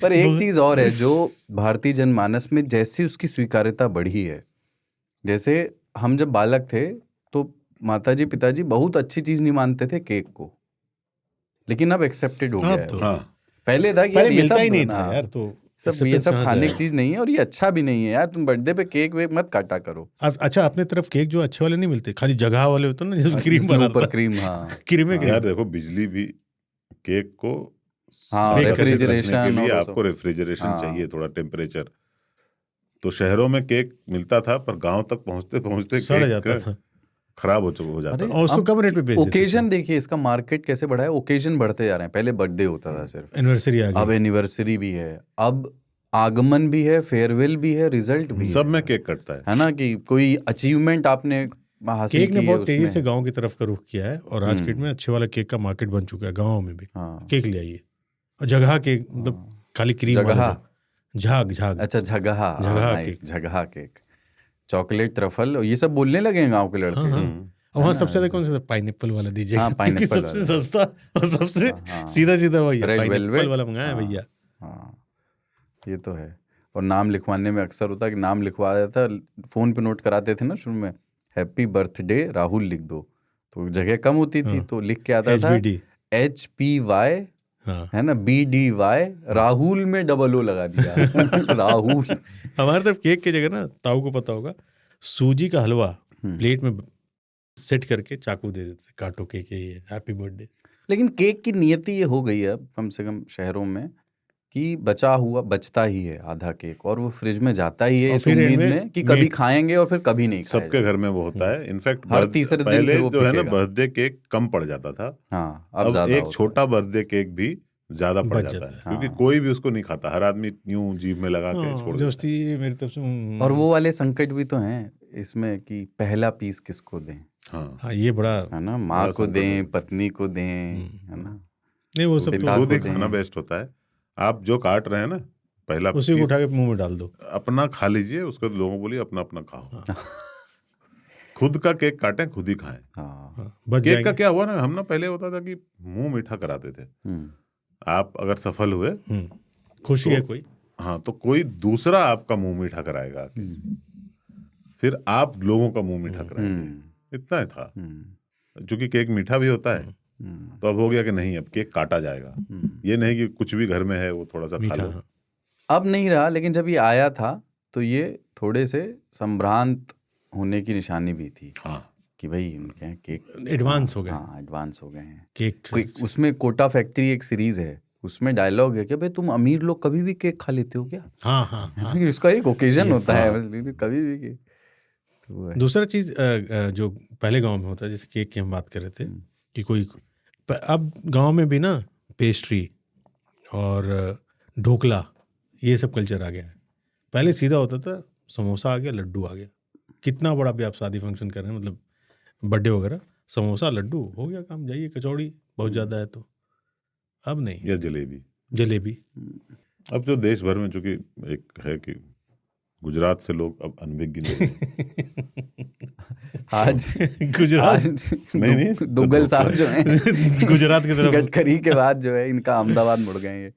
पर एक चीज और है जो भारतीय जनमानस में जैसे उसकी स्वीकार्यता बढ़ी है, जैसे हम जब बालक थे तो माताजी पिताजी बहुत अच्छी चीज नहीं मानते थे केक को, लेकिन अब एक्सेप्टेड हो गया है। हाँ, पहले था कि पहले यार ये मिलता सब ही नहीं था यार, तो ये सब खाने की चीज नहीं है और ये अच्छा भी नहीं है यार, तुम बर्थडे पे केक वेक मत काटा करो। अच्छा, अपने तरफ केक जो अच्छे वाले नहीं मिलते, खाली जगह वाले होते ना, जिसमें क्रीम इसमें बनाता ऊपर क्रीम, हाँ क्रीम यार देखो बिजली भी केक को हाँ, सुरक्षित रखने रेफ्रिजरेशन के लिए और आपको रेफ्रिजरेशन हाँ। चाहिए, थोड़ा टेम्परेचर। तो शहरों में केक मिलता था पर गांव तक पहुंचते पहुंचते सड़ जाता केक था, खराब हो जाता था। और उसको कम रेट पे बेच देते थे। ओकेजन देखिए इसका मार्केट कैसे बढ़ा है, ओकेजन बढ़ते जा रहे हैं। पहले बर्थडे होता था सिर्फ, एनिवर्सरी आ अब गई, एनिवर्सरी भी है, अब आगमन भी है, फेयरवेल भी है, रिजल्ट भी सब है, में केक कटता है ना, कि कोई अचीवमेंट आपने हासिल केक ने की है बहुत तेजी उसमें। से गांव की तरफ का रुख किया है, और आज के डेट में अच्छे वाला केक का मार्केट बन चुका है गाँव में भी। हाँ, केक ले आइए, और जगह केक मतलब खाली क्रीम जगह, वाला झाग झाग अच्छा झगहा, झगहा नाइस, झगहा केक, चॉकलेट ट्रफल, ये सब बोलने लगे हैं गाँव के लड़के। और वहाँ सबसे ज्यादा कौन सा पाइनएप्पल वाला दीजिएगा, हाँ, क्योंकि pineapple सबसे वाला। सस्ता और सबसे हाँ, सीधा सीधा वही है, Red पाइनएप्पल velvet, वाला मंगाया भैया। हाँ, ये तो है। और नाम लिखवाने में अक्सर होता है कि नाम लिखवा देता, फोन पे नोट कराते थे ना शुरू में, हैप्पी बर्थडे राहुल लिख दो, तो जगह कम होती थी तो लिख के आता था HBD, HPY, हाँ है ना, BDY, राहुल में डबल O लगा दिया राहुल। हमारे तरफ केक की जगह ना, ताऊ को पता होगा, सूजी का हलवा प्लेट में सेट करके चाकू दे देते, काटो केक, ये हैप्पी बर्थडे। लेकिन केक की नियति ये हो गई है अब कम से कम शहरों में कि बचता ही है आधा केक, और वो फ्रिज में जाता ही है और इस फिर उम्मीद इनमें में कि कभी खाएंगे और फिर कभी नहीं खाएगा। सबके घर में वो होता है। इनफैक्ट हर तीसरे दिन पहले फिर वो जो है ना फेंकेगा। बर्थडे केक कम पड़ जाता था, हाँ, अब अब ज्यादा एक होता छोटा बर्थडे केक भी ज्यादा पड़ बच जाता जाता है, हाँ। क्योंकि कोई भी उसको नहीं खाता, हर आदमी यूं जीभ में लगा के छोड़ देता दोस्ती मेरी तरफ से। है। और वो वाले संकट भी तो हैं इसमें कि पहला पीस किसको दें, है। हाँ, हाँ, ये बड़ा है ना, माँ बड़ा को संकट दें, होता पत्नी को दें, है ना, नहीं, वो सब पिता तो खुद ही को दें। खाना बेस्ट होता है। आप जो काट रहे हैं ना, पहला उसी को पीस उठा के मुंह में डाल दो, अपना खा लीजिए, उसके बाद लोगों को बोलिए अपना अपना खाओ। खुद का केक काटें, खुद ही खाएं। हाँ, बच केक का जाएंगे। क्या हुआ ना, हम ना पहले होता था कि मुंह मीठा कराते थे, आप अगर सफल हुए खुशी है कोई, हाँ तो कोई दूसरा आपका मुंह मीठा कराएगा, फिर आप लोगों का मुंह मीठा कराएंगे, इतना ही था। क्योंकि केक मीठा भी होता है, तो अब हो गया कि नहीं, अब केक काटा जाएगा, ये नहीं कि कुछ भी घर में है वो थोड़ा सा खा मीठा, लो। हाँ। अब नहीं रहा, लेकिन जब ये आया था तो ये थोड़े से संभ्रांत होने की निशानी भी थी हाँ, कि भाई उनके यहाँ केक एडवांस हो गए हाँ एडवांस हो गए हैं। केक कोई उसमें कोटा फैक्ट्री एक सीरीज है, उसमें डायलॉग है कि भाई तुम अमीर लोग कभी भी केक खा लेते हो क्या, हाँ हाँ हाँ। इसका एक ओकेजन होता है, कभी भी केक। तो वो है। दूसरा चीज जो पहले गांव में होता है, जैसे केक की हम बात कर रहे थे कि कोई, अब गांव में भी ना पेस्ट्री और ढोकला ये सब कल्चर आ गया है। पहले सीधा होता था, समोसा आ गया, लड्डू आ गया, कितना बड़ा भी आप शादी फंक्शन कर रहे हैं, मतलब बर्थडे वगैरह, समोसा लड्डू हो गया काम, जाइए, कचौड़ी बहुत ज़्यादा है तो। अब नहीं, या जलेबी। जलेबी अब जो देश भर में चूंकि एक है कि गुजरात से लोग अब अनभिज्ञ नहीं आज गुजरात नहीं दुग्गल साहब जो हैं गुजरात की तरफ गडकरी के बाद जो है इनका अहमदाबाद मुड़ गए ये।